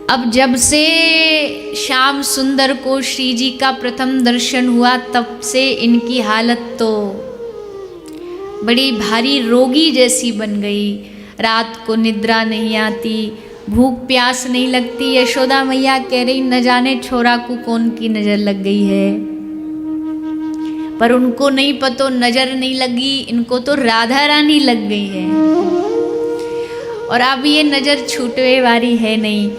अब जब से श्याम सुंदर को श्री जी का प्रथम दर्शन हुआ तब से इनकी हालत तो बड़ी भारी रोगी जैसी बन गई। रात को निद्रा नहीं आती, भूख प्यास नहीं लगती। यशोदा मैया कह रही न जाने छोरा को कौन की नजर लग गई है, पर उनको नहीं पता नजर नहीं लगी, इनको तो राधा रानी लग गई है। और अब ये नजर छूटने वाली है नहीं।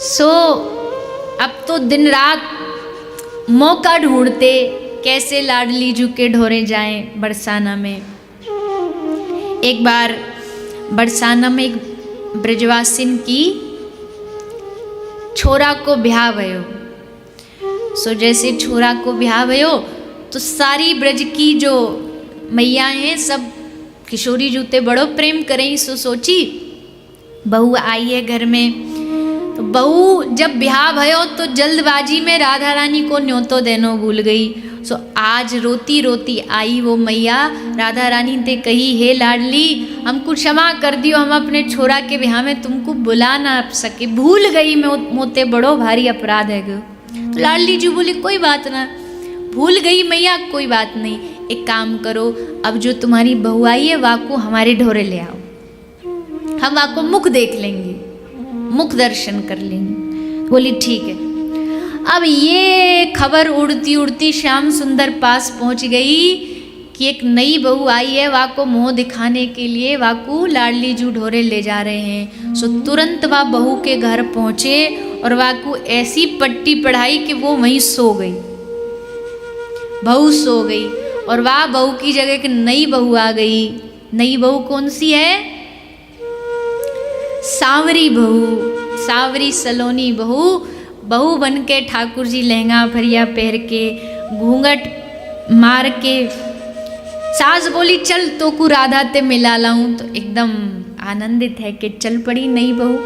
सो अब तो दिन रात मौका ढूंढते कैसे लाडली जू के ढोरे जाएं बरसाना में। एक बार बरसाना में एक ब्रजवासिन की छोरा को ब्याह भयो। सो जैसे छोरा को ब्याह भयो तो सारी ब्रज की जो मैया हैं सब किशोरी जूते बड़ो प्रेम करें। सो सोची बहू आई है घर में, तो बहू जब ब्याह भयो तो जल्दबाजी में राधा रानी को न्योतो देनो भूल गई। सो आज रोती रोती आई वो मैया, राधा रानी ने कही हे लाडली हमको क्षमा कर दियो, हम अपने छोरा के ब्याह में तुमको बुला ना सके, भूल गई मैं, मोते बड़ो भारी अपराध है गो। तो लाडली जी बोली कोई बात ना, भूल गई मैया कोई बात नहीं, एक काम करो अब जो तुम्हारी बहू आई है वाको हमारे ढोरे ले आओ, हम वाको मुख देख लेंगे, मुख दर्शन कर लेंगे। बोली ठीक है। अब ये खबर उड़ती उड़ती श्याम सुंदर पास पहुंच गई कि एक नई बहू आई है, वाको मुंह दिखाने के लिए वाको लाडली जू ढोरे ले जा रहे हैं। सो तुरंत वह बहू के घर पहुंचे और वाको ऐसी पट्टी पढ़ाई कि वो वहीं सो गई, बहू सो गई। और वाह बहू की जगह एक नई बहू आ गई। नई बहू कौन सी है? सांवरी बहू, सांवरी सलोनी बहू। बहू बन के ठाकुर जी लहंगा फरिया पहन के घूंघट मार के, सास बोली चल तो को राधा ते मिला लाऊं, तो एकदम आनंदित है कि चल पड़ी नई बहू।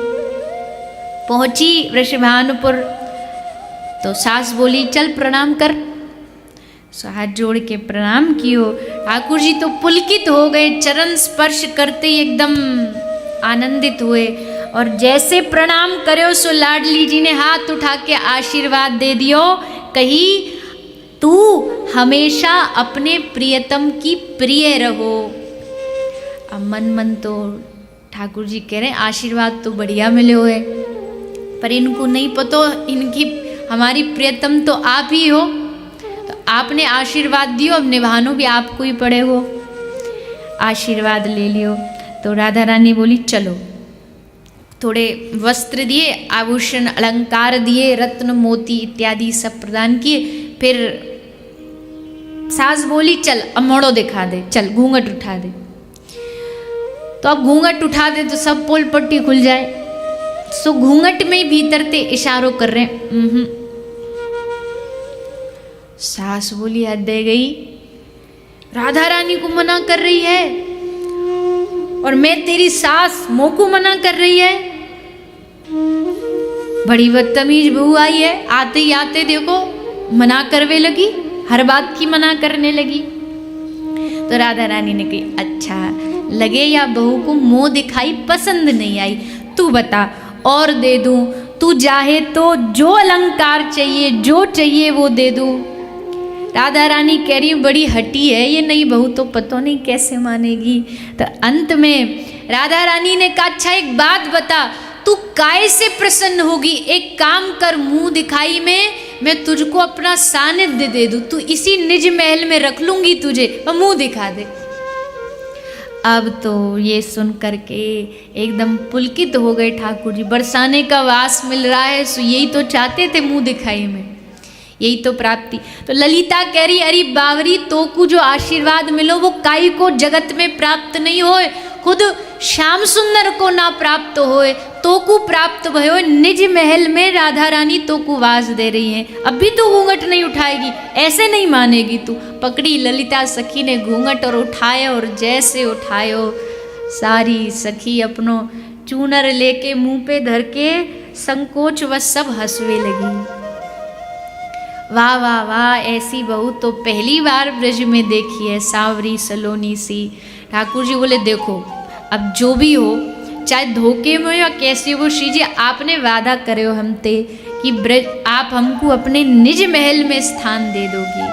पहुंची वृषभानुपुर तो सास बोली चल प्रणाम कर। सो हाथ जोड़ के प्रणाम कियो। ठाकुर जी तो पुलकित हो गए, चरण स्पर्श करते ही एकदम आनंदित हुए। और जैसे प्रणाम करो सो लाडली जी ने हाथ उठा के आशीर्वाद दे दियो, कही तू हमेशा अपने प्रियतम की प्रिय रहो। अब मन मन तो ठाकुर जी कह रहे हैं आशीर्वाद तो बढ़िया मिले हुए, पर इनको नहीं पता इनकी हमारी प्रियतम तो आप ही हो, तो आपने आशीर्वाद दियो, अब निभानो भी आपको ही पड़े हो। आशीर्वाद ले लियो। तो राधा रानी बोली चलो, थोड़े वस्त्र दिए, आभूषण अलंकार दिए, रत्न मोती इत्यादि सब प्रदान किए। फिर सास बोली चल अब मोड़ो दिखा दे, चल घूंघट उठा दे। तो अब घूंघट उठा दे तो सब पोल पट्टी खुल जाए। सो घूंघट में भीतर ते इशारों कर रहे हैं। सास बोली हद दे गई, राधा रानी को मना कर रही है और मैं तेरी सास मोको मना कर रही है। बड़ी बदतमीज बहू आई है, आते ही आते देखो मना करवे लगी, हर बात की मना करने लगी। तो राधा रानी ने कही अच्छा लगे या बहू को मुंह दिखाई पसंद नहीं आई, तू बता और दे दूं, तू चाहे तो जो अलंकार चाहिए जो चाहिए वो दे दूं। राधा रानी कह रही बड़ी हटी है ये नई बहू, तो पता नहीं कैसे मानेगी। तो अंत में राधा रानी ने कहा अच्छा एक बात बता, तू काय से प्रसन्न होगी, एक काम कर मुंह दिखाई में मैं तुझको अपना सानिध्य दे दूं, तू इसी निज महल में रख लूंगी तुझे, और मुंह दिखा दे। अब तो ये सुन करके एकदम पुलकित हो गए ठाकुर जी, बरसाने का वास मिल रहा है, सो यही तो चाहते थे मुंह दिखाई में, यही तो प्राप्ति। तो ललिता कह रही अरे बावरी तो को जो आशीर्वाद मिलो वो काई को जगत में प्राप्त नहीं होए, खुद श्याम सुंदर को ना प्राप्त होए, तो को प्राप्त भयो निज महल में राधा रानी तो को वास दे रही है। अभी तो घूंघट नहीं उठाएगी, ऐसे नहीं मानेगी तू। पकड़ी ललिता सखी ने घूंघट और उठाया, और जैसे उठायो सारी सखी अपनो चूनर लेके मुंह पे धर के संकोच व सब हंसवे लगी। वाह वाह वाह, ऐसी बहू तो पहली बार ब्रज में देखी है, सांवरी सलोनी सी। ठाकुर जी बोले देखो अब जो भी हो चाहे धोखे में या कैसे हो श्री जी, आपने वादा करे हो हमते कि ब्रज आप हमको अपने निज महल में स्थान दे दोगे,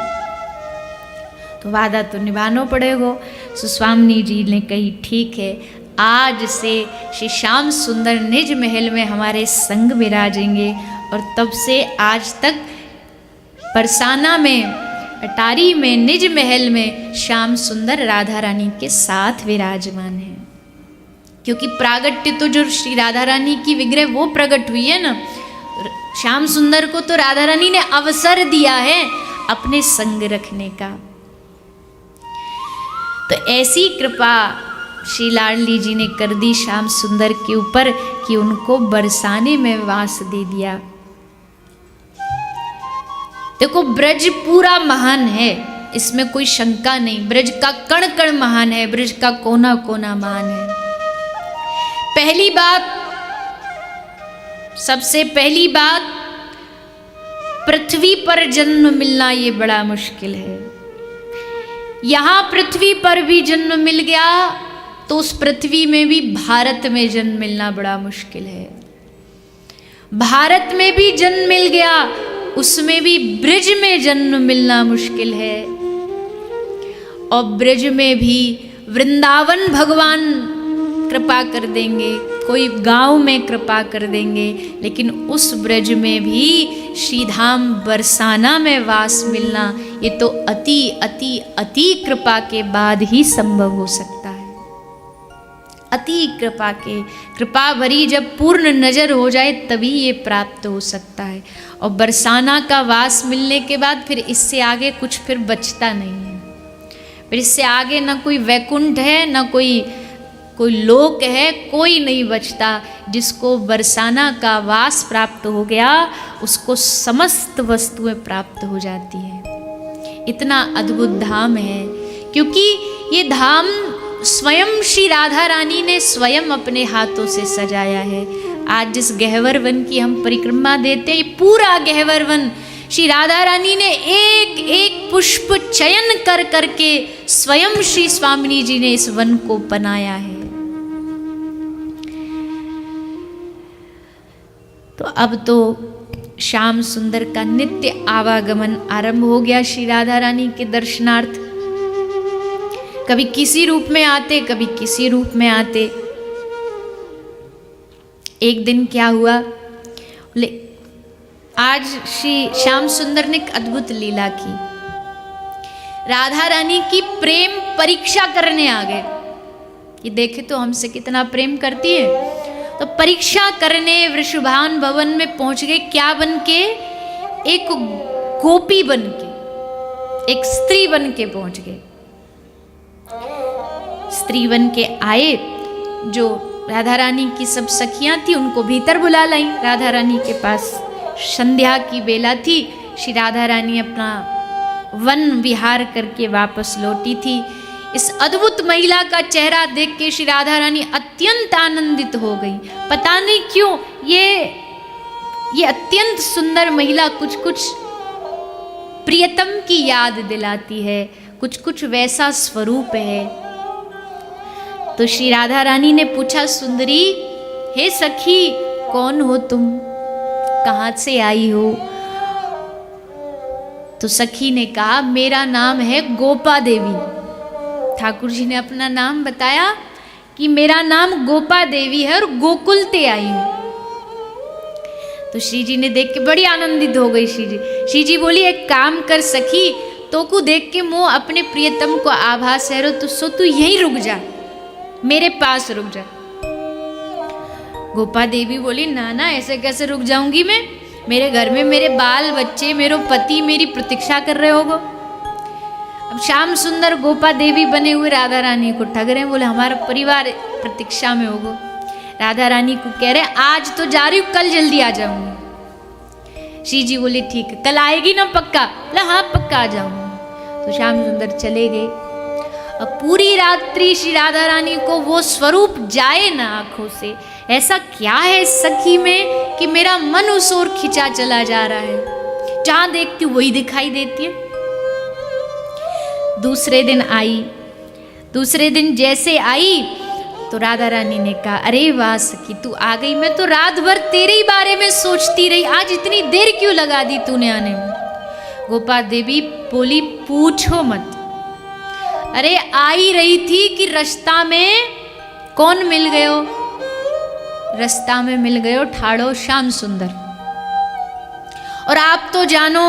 तो वादा तो निभाना पड़ेगा। सो स्वामी जी ने कही ठीक है, आज से श्री श्याम सुंदर निज महल में हमारे संग विराजेंगे। और तब से आज तक बरसाना में, अटारी में, निज महल में श्याम सुंदर राधा रानी के साथ विराजमान है। क्योंकि प्रागट्य तो जो श्री राधा रानी की विग्रह वो प्रकट हुई है ना, श्याम सुंदर को तो राधा रानी ने अवसर दिया है अपने संग रखने का। तो ऐसी कृपा श्री लाडली जी ने कर दी श्याम सुंदर के ऊपर कि उनको बरसाने में वास दे दिया। देखो ब्रज पूरा महान है, इसमें कोई शंका नहीं। ब्रज का कण कण महान है, ब्रज का कोना कोना महान है। पहली बात, सबसे पहली बात, पृथ्वी पर जन्म मिलना ये बड़ा मुश्किल है। यहां पृथ्वी पर भी जन्म मिल गया तो उस पृथ्वी में भी भारत में जन्म मिलना बड़ा मुश्किल है। भारत में भी जन्म मिल गया, उसमें भी ब्रज में जन्म मिलना मुश्किल है। और ब्रज में भी वृंदावन भगवान कृपा कर देंगे, कोई गांव में कृपा कर देंगे, लेकिन उस ब्रज में भी श्रीधाम बरसाना में वास मिलना ये तो अति अति अति कृपा के बाद ही संभव हो सकता है। अति कृपा के, कृपा भरी जब पूर्ण नजर हो जाए तभी ये प्राप्त हो सकता है। और बरसाना का वास मिलने के बाद फिर इससे आगे कुछ फिर बचता नहीं है। फिर इससे आगे ना कोई वैकुंठ है, ना कोई लोक है, कोई नहीं बचता। जिसको बरसाना का वास प्राप्त हो गया उसको समस्त वस्तुएं प्राप्त हो जाती है। इतना अद्भुत धाम है, क्योंकि ये धाम स्वयं श्री राधा रानी ने स्वयं अपने हाथों से सजाया है। आज जिस गहवर वन की हम परिक्रमा देते हैं, पूरा गहवर वन श्री राधा रानी ने एक एक पुष्प चयन कर करके स्वयं श्री स्वामिनी जी ने इस वन को बनाया है। तो अब तो श्याम सुंदर का नित्य आवागमन आरंभ हो गया श्री राधा रानी के दर्शनार्थ। कभी किसी रूप में आते, कभी किसी रूप में आते। एक दिन क्या हुआ, बोले आज श्री श्याम सुंदर ने एक अद्भुत लीला की। राधा रानी की प्रेम परीक्षा करने आ गए। ये देखे तो हमसे कितना प्रेम करती है। तो परीक्षा करने वृषभान भवन में पहुंच गए। क्या बन के? एक गोपी बन के, एक स्त्री बन के पहुंच गए। स्त्री बन के आए, जो राधा रानी की सब सखियां थी उनको भीतर बुला लाई राधा रानी के पास। संध्या की बेला थी, श्री राधा रानी अपना वन विहार करके वापस लौटी थी। इस अद्भुत महिला का चेहरा देख के श्री राधा रानी अत्यंत आनंदित हो गई। पता नहीं क्यों ये अत्यंत सुंदर महिला कुछ कुछ प्रियतम की याद दिलाती है, कुछ कुछ वैसा स्वरूप है। तो श्री राधा रानी ने पूछा, सुंदरी, हे सखी, कौन हो तुम, कहाँ से आई हो? तो सखी ने कहा, मेरा नाम है गोपा देवी। ठाकुर जी ने अपना नाम बताया कि मेरा नाम गोपा देवी है और गोकुल ते आई हूं। तो श्री जी ने देख के बड़ी आनंदित हो गई। श्री जी बोली, एक काम कर सखी, तो को देख के मोह अपने प्रियतम को आभास है, तो तू यहीं रुक जा, मेरे पास रुक जा। गोपा देवी बोली, ना ना, ऐसे कैसे रुक जाऊंगी मैं? मेरे घर में मेरे बाल बच्चे, मेरे पति मेरी प्रतीक्षा कर रहे होगो। अब श्याम सुंदर गोपा देवी बने हुए राधा रानी को ठग रहे हैं। बोले, हमारा परिवार प्रतीक्षा में होगो। राधा रानी को कह रहे, आज तो जा रही हूँ, कल जल्दी आ जाऊंगी। श्री जी बोले, ठीक है, कल आएगी ना पक्का? बोला, हाँ पक्का आ जाऊंगी। तो श्याम सुंदर चले गए। अब पूरी रात्रि श्री राधा रानी को वो स्वरूप जाए ना आंखों से। ऐसा क्या है सखी में कि मेरा मन उस ओर खिंचा चला जा रहा है, जहां देखती हूं वही दिखाई देती है। दूसरे दिन आई। दूसरे दिन जैसे आई तो राधा रानी ने कहा, अरे वाह सखी तू आ गई, मैं तो रात भर तेरे ही बारे में सोचती रही, आज इतनी देर क्यों लगा दी तूने आने में। गोपा देवी बोली, पूछो मत, अरे आई रही थी कि रास्ता में कौन मिल गयो, रास्ता में मिल गयो ठाड़ो श्याम सुंदर। और आप तो जानो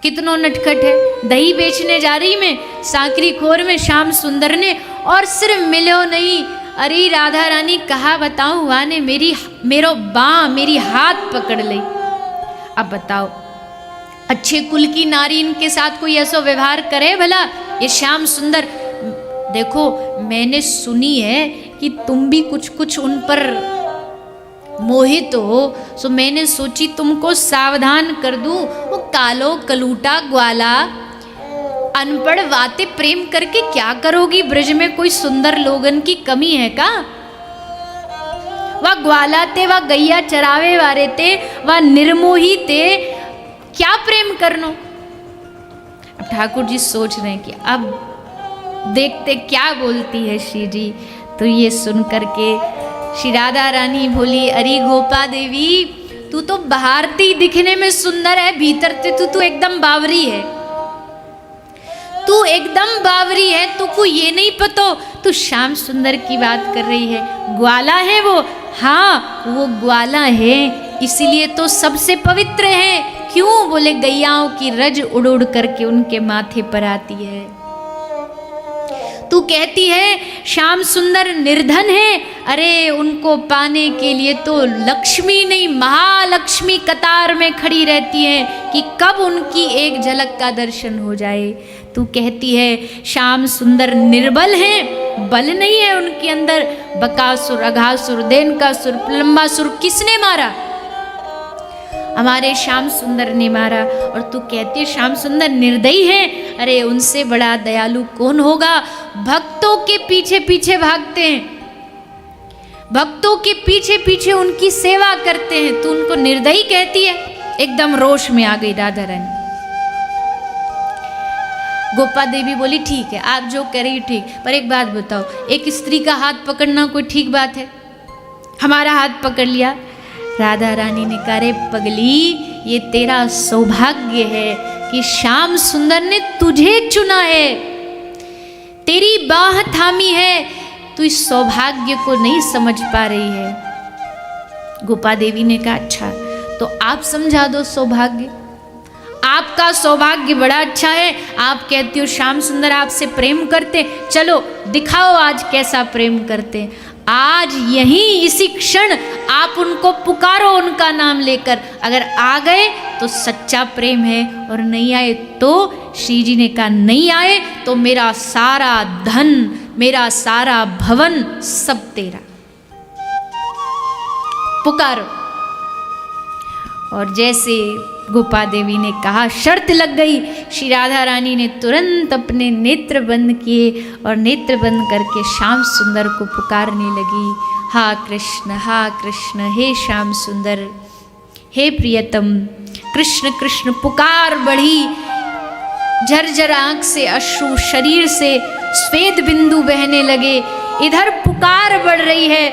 कितनो नटखट है, दही बेचने जा रही मैं सांकरी खोर में श्याम सुंदर ने, और सिर्फ मिलो नहीं, अरे राधा रानी कहा बताऊं, वहां ने मेरो बाँ मेरी हाथ पकड़ ली। अब बताओ, अच्छे कुल की नारी इनके साथ कोई ऐसा व्यवहार करे भला? ये श्याम सुंदर, देखो मैंने सुनी है कि तुम भी कुछ कुछ उन पर मोहित हो, सो मैंने सोची तुमको सावधान कर दूं। वो कालो कलूटा ग्वाला अनपढ़ बातें प्रेम करके क्या करोगी? ब्रज में कोई सुंदर लोगन की कमी है का? वह ग्वाला थे, वह गैया चरावे वाले थे, वह निर्मोही थे, क्या प्रेम करनो? अब ठाकुर जी सोच रहे हैं कि अब देखते क्या बोलती है श्री जी। तो ये सुन करके श्री राधा रानी बोली, अरे गोपा देवी तू तो बाहर थी दिखने में सुंदर है, भीतर से तू एकदम बावरी है, तू एकदम बावरी है। तुमको ये नहीं पता तू श्याम सुंदर की बात कर रही है, ग्वाला है वो। हाँ वो ग्वाला है, इसीलिए तो सबसे पवित्र है। क्यों? बोले गैयाओं की रज उड़ उड़ करके उनके माथे पर आती है। तू कहती है श्याम सुंदर निर्धन है, अरे उनको पाने के लिए तो लक्ष्मी नहीं महालक्ष्मी कतार में खड़ी रहती है कि कब उनकी एक झलक का दर्शन हो जाए। तू कहती है श्याम सुंदर निर्बल हैं, बल नहीं है उनके अंदर। बकासुर, अघासुर, देनकासुर, प्लम्बासुर किसने मारा? हमारे श्याम सुंदर ने मारा। और तू कहती है श्याम सुंदर निर्दयी है, अरे उनसे बड़ा दयालु कौन होगा? भक्तों के पीछे पीछे भागते हैं, भक्तों के पीछे पीछे उनकी सेवा करते हैं, तू उनको निर्दयी कहती है? एकदम रोष में आ गई राधा रानी। गोपा देवी बोली, ठीक है आप जो कह रही ठीक, पर एक बात बताओ, एक स्त्री का हाथ पकड़ना कोई ठीक बात है? हमारा हाथ पकड़ लिया। राधा रानी ने कहा, रे पगली ये तेरा सौभाग्य है कि श्याम सुंदर ने तुझे चुना है, तेरी बाह थामी है, तू इस सौभाग्य को नहीं समझ पा रही है। गोपा देवी ने कहा, अच्छा तो आप समझा दो सौभाग्य। आपका सौभाग्य बड़ा अच्छा है, आप कहती हो श्याम सुंदर आपसे प्रेम करते, चलो दिखाओ आज कैसा प्रेम करते। आज यहीं इसी क्षण आप उनको पुकारो उनका नाम लेकर, अगर आ गए तो सच्चा प्रेम है, और नहीं आए तो श्री जी ने कहा नहीं आए तो मेरा सारा धन मेरा सारा भवन सब तेरा, पुकारो। और जैसे गोपा देवी ने कहा शर्त लग गई। श्री राधा रानी ने तुरंत अपने नेत्र बंद किए और नेत्र बंद करके श्याम सुंदर को पुकारने लगी, हा कृष्ण हे श्याम सुंदर, हे प्रियतम। कृष्ण कृष्ण पुकार बढ़ी, झरझर आंख से अश्रु, शरीर से स्वेद बिंदु बहने लगे। इधर पुकार बढ़ रही है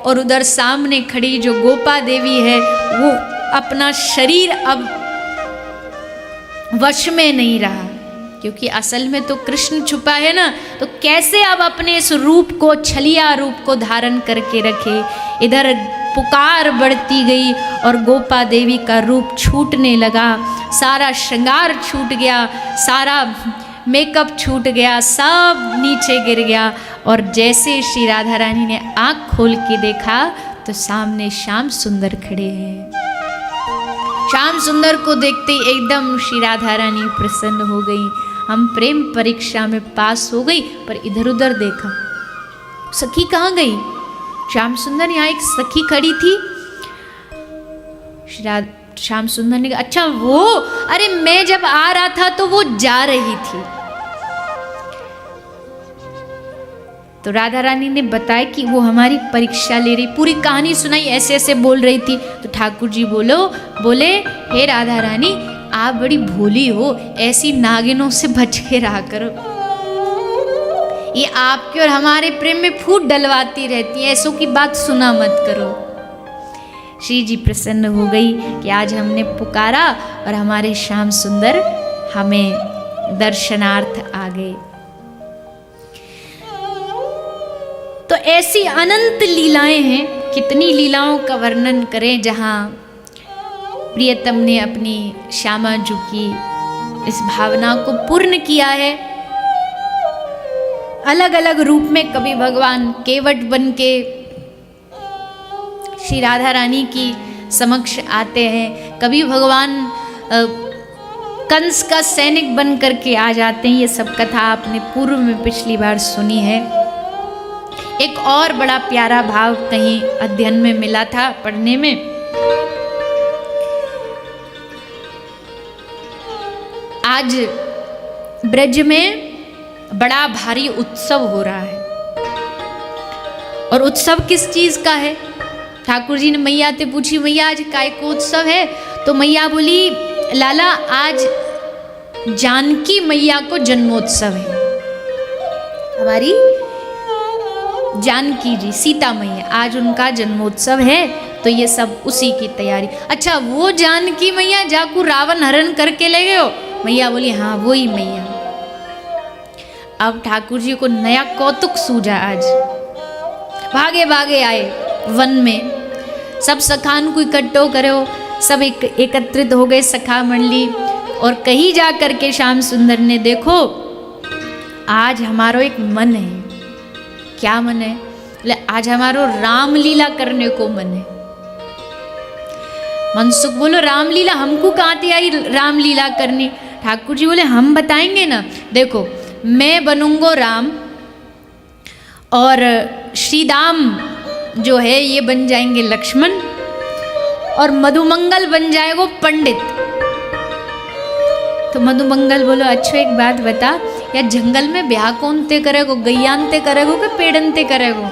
और उधर सामने खड़ी जो गोपा देवी है वो अपना शरीर अब वश में नहीं रहा, क्योंकि असल में तो कृष्ण छुपा है ना, तो कैसे अब अपने इस रूप को, छलिया रूप को धारण करके रखे। इधर पुकार बढ़ती गई और गोपा देवी का रूप छूटने लगा, सारा श्रृंगार छूट गया, सारा मेकअप छूट गया, सब नीचे गिर गया। और जैसे श्री राधा रानी ने आंख खोल के देखा तो सामने श्याम सुंदर खड़े हैं। श्याम सुंदर को देखते ही एकदम श्री राधा रानी प्रसन्न हो गई। हम प्रेम परीक्षा में पास हो गई, पर इधर उधर देखा, सखी कहाँ गई? श्याम सुंदर, यहाँ एक सखी खड़ी थी। श्याम सुंदर ने कहा, अच्छा वो, अरे मैं जब आ रहा था तो वो जा रही थी। तो राधा रानी ने बताया कि वो हमारी परीक्षा ले रही, पूरी कहानी सुनाई, ऐसे ऐसे बोल रही थी। तो ठाकुर जी बोले हे राधा रानी आप बड़ी भोली हो, ऐसी नागिनों से बच के रहा करो। ये आपके और हमारे प्रेम में फूट डलवाती रहती है, ऐसों की बात सुना मत करो। श्री जी प्रसन्न हो गई कि आज हमने पुकारा और हमारे श्याम सुंदर हमें दर्शनार्थ आ गए। तो ऐसी अनंत लीलाएं हैं, कितनी लीलाओं का वर्णन करें, जहाँ प्रियतम ने अपनी श्यामा जी की इस भावना को पूर्ण किया है। अलग अलग रूप में कभी भगवान केवट बन के श्री राधा रानी की समक्ष आते हैं, कभी भगवान कंस का सैनिक बन करके आ जाते हैं। ये सब कथा आपने पूर्व में पिछली बार सुनी है। एक और बड़ा प्यारा भाव कहीं अध्ययन में मिला था, पढ़ने में। आज ब्रज में बड़ा भारी उत्सव हो रहा है, और उत्सव किस चीज का है? ठाकुर जी ने मैया से पूछी, मैया आज काय को उत्सव है? तो मैया बोली, लाला आज जानकी मैया को जन्मोत्सव है। हमारी जानकी जी, सीता मैया, आज उनका जन्मोत्सव है, तो ये सब उसी की तैयारी। अच्छा, वो जानकी मैया जाकू रावण हरण करके ले गए हो? मैया बोली, हाँ वही मैया। अब ठाकुर जी को नया कौतुक सूझा। आज भागे भागे आए वन में, सब सखान को इकट्ठो करो, सब एकत्रित हो गए सखा मंडली, और कहीं जा करके श्याम सुंदर ने, देखो आज हमारो एक मन है। क्या मन है? आज हमारो रामलीला करने को मन है। मनसुख बोलो, रामलीला हमको कहाँ से आई रामलीला करनी? ठाकुर जी बोले, हम बताएंगे ना। देखो, मैं बनूंगो राम, और श्रीदाम जो है ये बन जाएंगे लक्ष्मण, और मधुमंगल बन जाएगो पंडित। तो मधुमंगल बोलो, अच्छा एक बात बता, या जंगल में ब्याह कौन ते करेगो? गैयान ते करेगो कि पेड़न ते करेगो?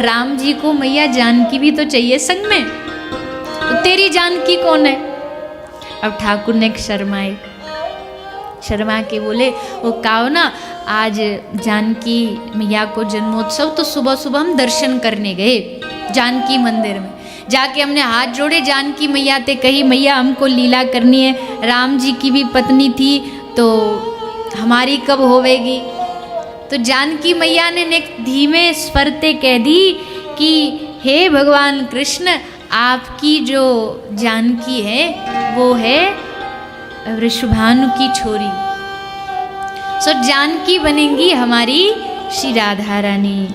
राम जी को मैया जानकी भी तो चाहिए संग में, तो तेरी जानकी कौन है? अब ठाकुर ने शर्माए, शर्मा के बोले, वो कहो ना आज जानकी मैया को जन्मोत्सव, तो सुबह सुबह हम दर्शन करने गए जानकी मंदिर में। जाके हमने हाथ जोड़े, जानकी मैया ते कही, मैया हमको लीला करनी है, राम जी की भी पत्नी थी, तो हमारी कब होवेगी? तो जानकी मैया ने धीमे स्वर ते कह दी कि हे भगवान कृष्ण, आपकी जो जानकी है वो है वृषभानु की छोरी, सो जानकी बनेंगी हमारी श्री राधा रानी।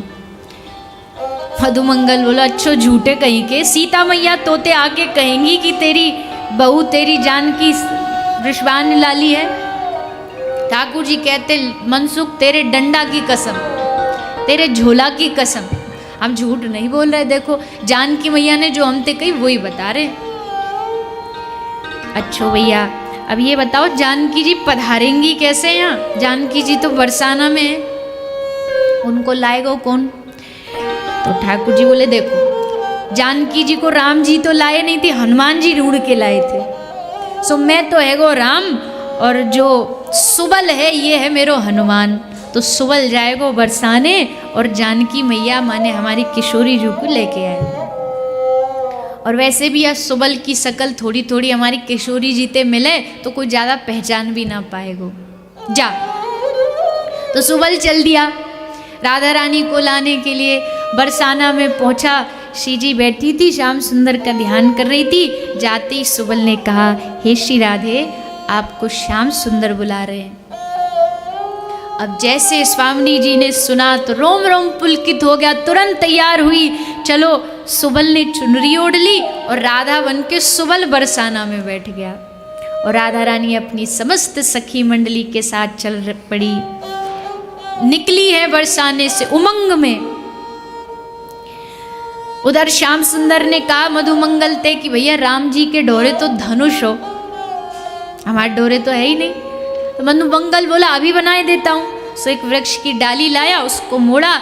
मधुमंगल बोला, अच्छो झूठे कहीं के, सीता मैया तोते आके कहेंगी कि तेरी बहू तेरी जानकी वृषभानु लाली है? ठाकुर जी कहते, मनसुख तेरे डंडा की कसम, तेरे झोला की कसम, हम झूठ नहीं बोल रहे। देखो जानकी मैया ने जो हमसे कही वही बता रहे। अच्छो भैया, अब ये बताओ जानकी जी पधारेंगी कैसे यहाँ? जानकी जी तो बरसाना में है, उनको लाएगा कौन? तो ठाकुर जी बोले, देखो जानकी जी को राम जी तो लाए नहीं थे, हनुमान जी ढूंढ के लाए थे। सो मैं तो है गो राम, और जो सुबल है ये है मेरो हनुमान। तो सुबल जाएगो बरसाने, और जानकी मैया माने हमारी किशोरी जी को लेके आए। और वैसे भी यह सुबल की शकल थोड़ी थोड़ी हमारी किशोरी जी ते मिले तो कोई ज़्यादा पहचान भी ना पाएगो। जा, तो सुबल चल दिया राधा रानी को लाने के लिए। बरसाना में पहुंचा, श्री जी बैठी थी, श्याम सुंदर का ध्यान कर रही थी। जाते ही सुबल ने कहा, हे श्री राधे, आपको श्याम सुंदर बुला रहे हैं। अब जैसे स्वामिनी जी ने सुना तो रोम रोम पुलकित हो गया, तुरंत तैयार हुई। चलो, सुबल ने चुनरी ओढ़ ली और राधा बन के सुबल बरसाना में बैठ गया। और राधा रानी अपनी समस्त सखी मंडली के साथ चल पड़ी, निकली है बरसाने से उमंग में। उधर श्याम सुंदर ने कहा मधुमंगल ते कि भैया राम जी के डोरे तो धनुष हो, हमारे डोरे तो है ही नहीं। तो मधुमंगल बोला अभी बनाए देता हूँ। सो एक वृक्ष की डाली लाया, उसको मोड़ा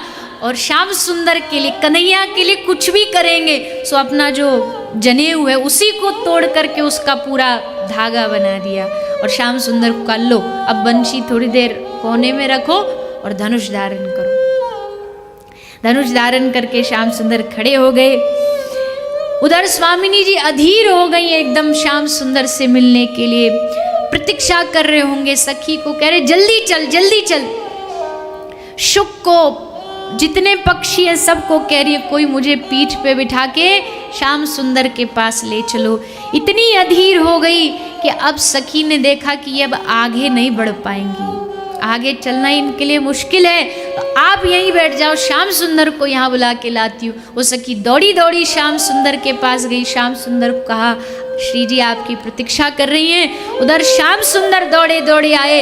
और श्याम सुंदर के लिए, कन्हैया के लिए कुछ भी करेंगे। सो अपना जो जनेऊ है उसी को तोड़ करके उसका पूरा धागा बना दिया। और श्याम सुंदर को कहा, लो अब बंशी थोड़ी देर कोने में रखो और धनुष धारण करो। धनुष धारण करके श्याम सुंदर खड़े हो गए। उधर स्वामिनी जी अधीर हो गई एकदम श्याम सुंदर से मिलने के लिए, प्रतीक्षा कर रहे होंगे। सखी को कह रहे जल्दी चल जल्दी चल। शुक को जितने पक्षी हैं सबको कह रही है कोई मुझे पीठ पे बिठा के श्याम सुंदर के पास ले चलो। इतनी अधीर हो गई कि अब सखी ने देखा कि ये अब आगे नहीं बढ़ पाएंगी, आगे चलना इनके लिए मुश्किल है, तो आप यहीं बैठ जाओ, श्याम सुंदर को यहाँ बुला के लाती हूँ। वो सखी दौड़ी दौड़ी श्याम सुंदर के पास गई। श्याम सुंदर को कहा श्री जी आपकी प्रतीक्षा कर रही हैं। उधर श्याम सुंदर दौड़े दौड़े आए,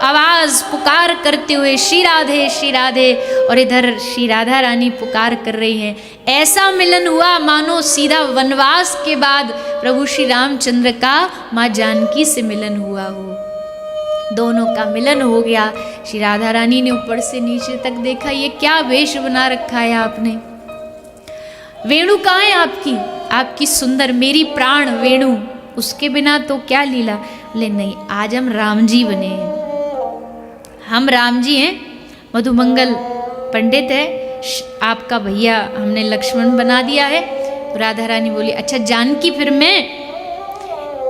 आवाज पुकार करते हुए श्री राधे, और इधर श्री राधा रानी पुकार कर रही हैं। ऐसा मिलन हुआ मानो सीधा वनवास के बाद प्रभु श्री रामचंद्र का माँ जानकी से मिलन हुआ हो। दोनों का मिलन हो गया। श्री राधा रानी ने ऊपर से नीचे तक देखा, ये क्या वेश बना रखा है आपने, वेणु कहाँ है आपकी, आपकी सुंदर मेरी प्राण वेणु, उसके बिना तो क्या लीला। बोले नहीं, आज हम राम जी बने हैं, हम राम जी हैं। मधुमंगल पंडित है, आपका भैया हमने लक्ष्मण बना दिया है। तो राधा रानी बोली अच्छा जानकी फिर मैं।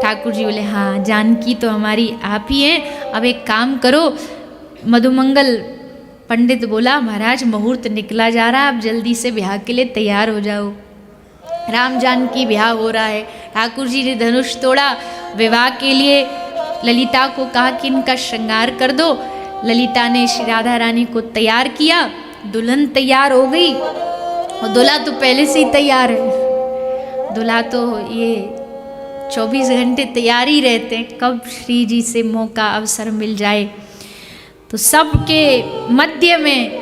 ठाकुर जी बोले हाँ जानकी तो हमारी आप ही हैं। अब एक काम करो, मधुमंगल पंडित बोला महाराज मुहूर्त निकला जा रहा है, आप जल्दी से ब्याह के लिए तैयार हो जाओ। राम जानकी ब्याह हो रहा है। ठाकुर जी ने धनुष तोड़ा, विवाह के लिए ललिता को कहा कि इनका श्रृंगार कर दो। ललिता ने श्री राधा रानी को तैयार किया, दुल्हन तैयार हो गई और दूल्हा तो पहले से ही तैयार है। दूल्हा तो ये 24 घंटे तैयार ही रहते हैं, कब श्री जी से मौका अवसर मिल जाए। तो सबके मध्य में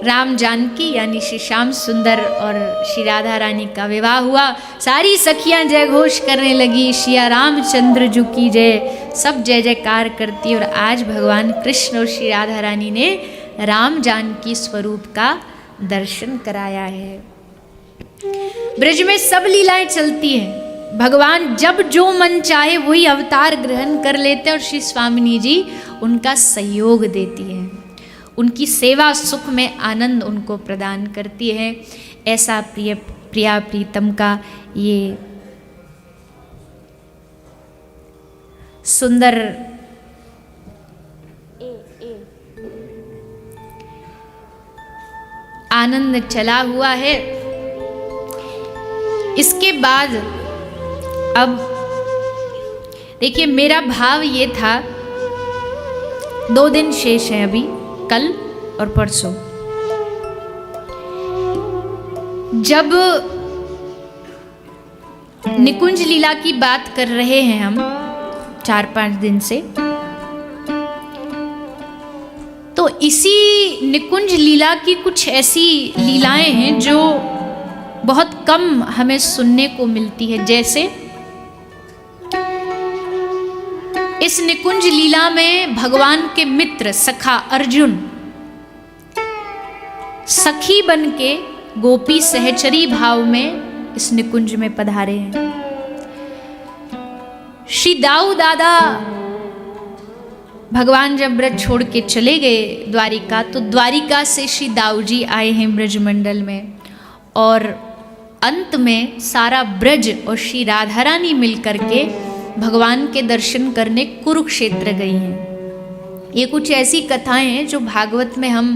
राम जानकी यानी श्री श्याम सुंदर और श्री राधा रानी का विवाह हुआ। सारी सखियां जय घोष करने लगी, श्री रामचंद्र जी की जय, सब जय जयकार करती। और आज भगवान कृष्ण और श्री राधा रानी ने राम जानकी स्वरूप का दर्शन कराया है। ब्रज में सब लीलाएं चलती हैं, भगवान जब जो मन चाहे वही अवतार ग्रहण कर लेते हैं और श्री स्वामिनी जी उनका सहयोग देती है, उनकी सेवा सुख में आनंद उनको प्रदान करती है। ऐसा प्रिया प्रीतम का ये सुंदर आनंद चला हुआ है। इसके बाद अब देखिए मेरा भाव ये था, 2 दिन शेष है अभी, कल और परसों। जब निकुंज लीला की बात कर रहे हैं हम 4-5 दिन से, तो इसी निकुंज लीला की कुछ ऐसी लीलाएं हैं जो बहुत कम हमें सुनने को मिलती है। जैसे इस निकुंज लीला में भगवान के मित्र सखा अर्जुन सखी बन के गोपी सहचरी भाव में इस निकुंज में पधारे हैं। श्री दाऊ दादा भगवान जब ब्रज छोड़ के चले गए द्वारिका, तो द्वारिका से श्री दाऊ जी आए हैं ब्रजमंडल में, और अंत में सारा ब्रज और श्री राधा रानी मिलकर के भगवान के दर्शन करने कुरुक्षेत्र गई हैं। ये कुछ ऐसी कथाएं हैं जो भागवत में हम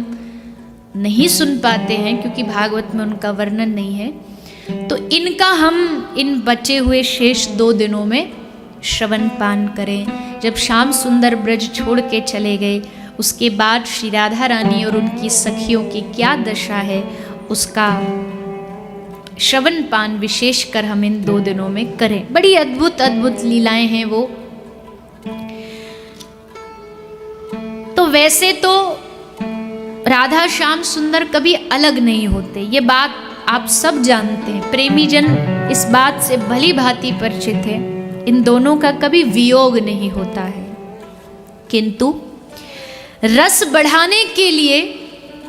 नहीं सुन पाते हैं क्योंकि भागवत में उनका वर्णन नहीं है। तो इनका हम इन बचे हुए शेष 2 दिनों में श्रवण पान करें। जब श्याम सुंदर ब्रज छोड़ के चले गए, उसके बाद श्री राधा रानी और उनकी सखियों की क्या दशा है उसका श्रवण पान विशेष कर हम इन 2 दिनों में करें। बड़ी अद्भुत अद्भुत लीलाएं हैं वो। तो वैसे तो राधा श्याम सुंदर कभी अलग नहीं होते, ये बात आप सब जानते हैं, प्रेमी जन इस बात से भली भांति परिचित है। इन दोनों का कभी वियोग नहीं होता है, किंतु रस बढ़ाने के लिए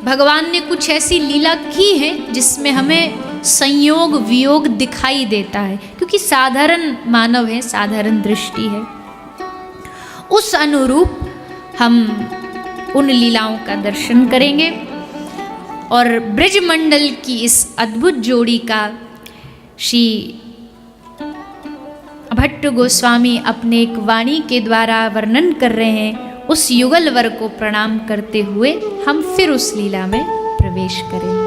भगवान ने कुछ ऐसी लीला की है जिसमें हमें संयोग वियोग दिखाई देता है, क्योंकि साधारण मानव है, साधारण दृष्टि है। उस अनुरूप हम उन लीलाओं का दर्शन करेंगे और ब्रजमंडल की इस अद्भुत जोड़ी का श्री भट्ट गोस्वामी अपने एक वाणी के द्वारा वर्णन कर रहे हैं। उस युगल वर को प्रणाम करते हुए हम फिर उस लीला में प्रवेश करें।